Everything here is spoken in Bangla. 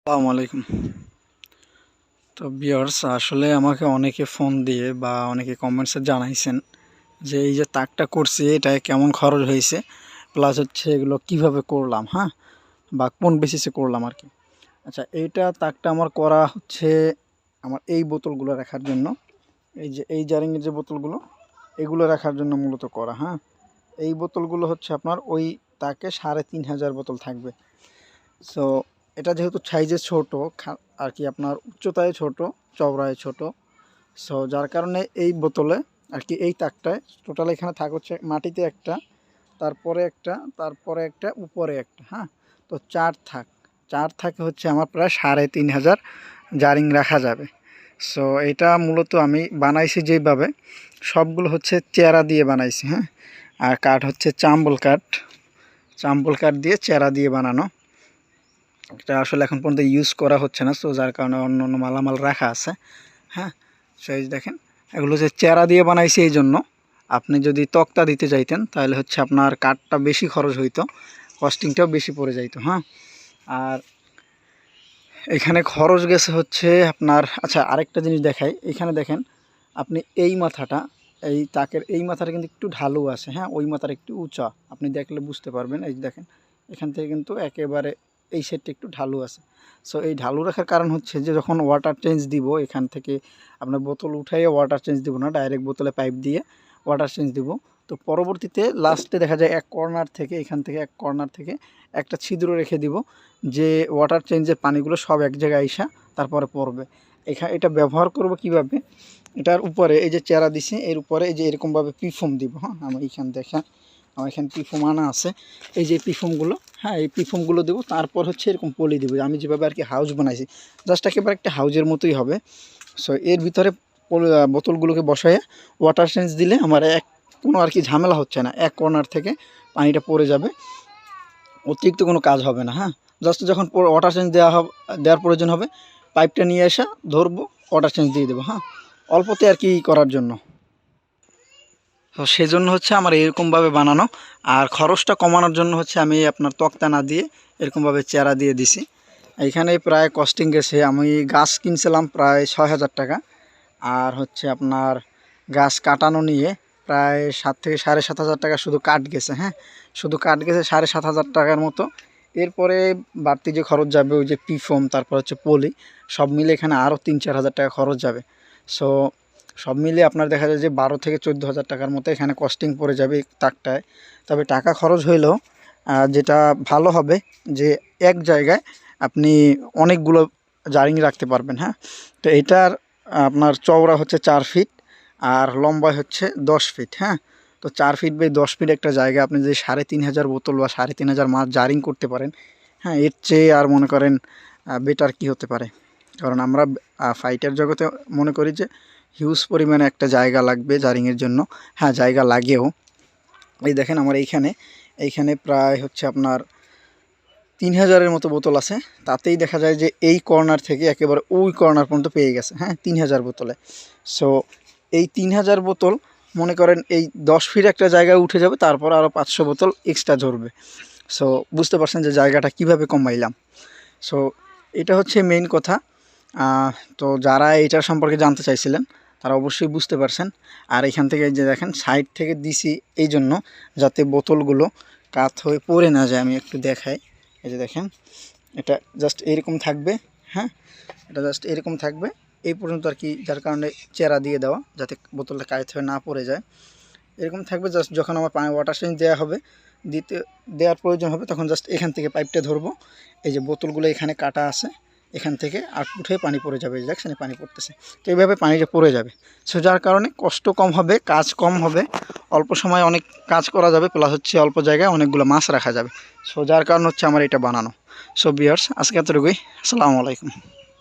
আসসালামু আলাইকুম। তো ভিউয়ার্স, আসলে আমাকে অনেকে ফোন দিয়ে বা অনেকে কমেন্টসে জানাইছেন যে এই যে তাকটা করছি এটা কেমন খরচ হয়েছে, প্লাস হচ্ছে এগুলো কিভাবে করলাম, হ্যাঁ, বা কোন বেসিসে করলাম আর কি। আচ্ছা, এইটা তাকটা আমার করা হচ্ছে আমার এই বোতলগুলো রাখার জন্য, এই যে এই জারিংয়ের যে বোতলগুলো এগুলো রাখার জন্য মূলত করা। হ্যাঁ, এই বোতলগুলো হচ্ছে আপনার ওই তাকে 3500 বোতল থাকবে। সো এটা যেহেতু সাইজে ছোট আর কি, আপনার উচ্চতায় ছোট, চওড়ায় ছোট, সো যার কারণে এই বোতলে আর কি এই তাকটায় টোটাল এখানে থাক হচ্ছে মাটিতে একটা, তারপরে একটা, তারপরে একটা, উপরে একটা, হ্যাঁ। তো চার থাকে হচ্ছে আমার প্রায় 3500 জারিং রাখা যাবে। সো এটা মূলত আমি বানাইছি যেভাবে, সবগুলো হচ্ছে চেরা দিয়ে বানাইছি, হ্যাঁ। আর কাঠ হচ্ছে চাম্বল কাঠ দিয়ে চেরা দিয়ে বানানো। এটা আসলে এখন পর্যন্ত ইউজ করা হচ্ছে না, সো যার কারণে অন্য অন্য মালামাল রাখা আছে। হ্যাঁ, সেই দেখেন এগুলো যে চেরা দিয়ে বানাইছি, এই জন্য আপনি যদি তক্তা দিতে চাইতেন তাহলে হচ্ছে আপনার কাঠটা বেশি খরচ হইতো, কস্টিংটাও বেশি পড়ে যাইতো। হ্যাঁ, আর এখানে খরচ গেছে হচ্ছে আপনার, আচ্ছা আরেকটা জিনিস দেখাই, এখানে দেখেন আপনি এই মাথাটা, এই তাকের এই মাথাটা কিন্তু একটু ঢালু আছে, হ্যাঁ, ওই মাথার একটু উঁচা, আপনি দেখলে বুঝতে পারবেন। এই যে দেখেন এখান থেকে কিন্তু একেবারে এই সাইডটা একটু ঢালু আছে। সো এই ঢালু রাখার কারণ হচ্ছে যে যখন ওয়াটার চেঞ্জ দিব এখান থেকে, আপনার বোতল উঠাইয়ে ওয়াটার চেঞ্জ দিব না, ডাইরেক্ট বোতলে পাইপ দিয়ে ওয়াটার চেঞ্জ দিব। তো পরবর্তীতে লাস্টে দেখা যায় এক কর্নার থেকে, এখান থেকে এক কর্নার থেকে একটা ছিদ্র রেখে দিব, যে ওয়াটার চেঞ্জের পানিগুলো সব এক জায়গায় আইসা তারপরে পড়বে। এটা ব্যবহার করব কিভাবে, এটার উপরে এই যে চেরা দিছি এর উপরে এই যে এরকমভাবে পিফোম দিব। হ্যাঁ, আমার এইখান দেখেন, আমার এখানে পিফোম আনা আছে, এই যে পিফোমগুলো, হ্যাঁ এই পিফোমগুলো দেবো। তারপর হচ্ছে এরকম পলি দেবো, আমি যেভাবে আর কি হাউস বানাইছি, জাস্ট একেবারে একটা হাউজের মতোই হবে। সো এর ভিতরে বোতলগুলোকে বসায় ওয়াটার চেঞ্জ দিলে আমার কোনো আর কি ঝামেলা হচ্ছে না, এক কর্নার থেকে পানিটা পড়ে যাবে, অতিরিক্ত কোনো কাজ হবে না। হ্যাঁ, জাস্ট যখন ওয়াটার চেঞ্জ দেওয়ার প্রয়োজন হবে, পাইপটা নিয়ে এসে ধরবো, ওয়াটার চেঞ্জ দিয়ে দেবো। হ্যাঁ, অল্পতে আর কি করার জন্য। তো সেজন্য হচ্ছে আমার এরকমভাবে বানানো। আর খরচটা কমানোর জন্য হচ্ছে আমি আপনার তক্তা না দিয়ে এরকমভাবে চেরা দিয়ে দিছি। এইখানে প্রায় কস্টিং গেছে, আমি গাছ কিনছিলাম প্রায় 6000 টাকা, আর হচ্ছে আপনার গাছ কাটানো নিয়ে প্রায় 7 থেকে 7500 টাকা শুধু কাঠ গেছে। হ্যাঁ, শুধু কাঠ গেছে 7500 টাকার মতো। এরপরে বাড়তি যে খরচ যাবে ওই যে পিফোম, তারপর হচ্ছে পলি, সব মিলে এখানে আরও 3-4000 টাকা খরচ যাবে। সো সব মিলিয়ে আপনার দেখা যায় যে 12 থেকে 14,000 টাকার মতো এখানে কস্টিং পড়ে যাবে এই তাকটায়। তবে টাকা খরচ হইলেও যেটা ভালো হবে যে এক জায়গায় আপনি অনেকগুলো জারিং রাখতে পারবেন। হ্যাঁ, তো এটার আপনার চওড়া হচ্ছে 4 ফিট আর লম্বা হচ্ছে 10 ফিট। হ্যাঁ, তো 4 ফিট বাই 10 ফিট একটা জায়গা আপনি যদি 3500 বোতল বা 3500 মাছ জারিং করতে পারেন, হ্যাঁ, এর চেয়ে আর মনে করেন বেটার কি হতে পারে। কারণ আমরা ফাইটার জগতে মনে করি যে হিউজ পরিমাণে একটা জায়গা লাগবে জারিংয়ের জন্য। হ্যাঁ, জায়গা লাগেও। এই দেখেন আমার এইখানে প্রায় হচ্ছে আপনার 3000-এর মতো বোতল আছে, তাতেই দেখা যায় যে এই কর্নার থেকে একেবারে ওই কর্নার পর্যন্ত পেয়ে গেছে। হ্যাঁ, 3000 বোতলে। সো এই 3000 বোতল মনে করেন এই 10 ফিট একটা জায়গায় উঠে যাবে, তারপর আরও 500 বোতল এক্সট্রা ঝরবে। সো বুঝতে পারছেন যে জায়গাটা কিভাবে কমাইলাম। সো এটা হচ্ছে মেইন কথা। তো যারা এইটার সম্পর্কে জানতে চাইছিলেন তারা অবশ্যই বুঝতে পারছেন। আর এখান থেকে যে দেখেন সাইড থেকে দিছি এই জন্য যাতে বোতলগুলো কাত হয়ে পড়ে না যায়। আমি একটু দেখাই, এই যে দেখেন এটা জাস্ট এরকম থাকবে। হ্যাঁ, এটা জাস্ট এরকম থাকবে এই পর্যন্ত আর কি, যার কারণে চেরা দিয়ে দেওয়া যাতে বোতলটা কাত হয়ে না পড়ে যায়, এরকম থাকবে। জাস্ট যখন আমার পানি ওয়াটার চেঞ্জ দেওয়া হবে, দেওয়ার প্রয়োজন হবে, তখন জাস্ট এখান থেকে পাইপটা ধরবো, এই যে বোতলগুলো এখানে কাটা আছে, এখান থেকে আউটপুট হয়ে পানি পড়ে যাবে, দেখছেন পানি পড়তেছে। তো এইভাবে পানিটা পড়ে যাবে। সো যার কারণে কষ্ট কম হবে, কাজ কম হবে, অল্প সময় অনেক কাজ করা যাবে, প্লাস হচ্ছে অল্প জায়গায় অনেকগুলো মাছ রাখা যাবে। সো যার কারণ হচ্ছে আমার এটা বানানো। সো ভিউয়ার্স, আজকে এতটুকুই। আসসালামু আলাইকুম।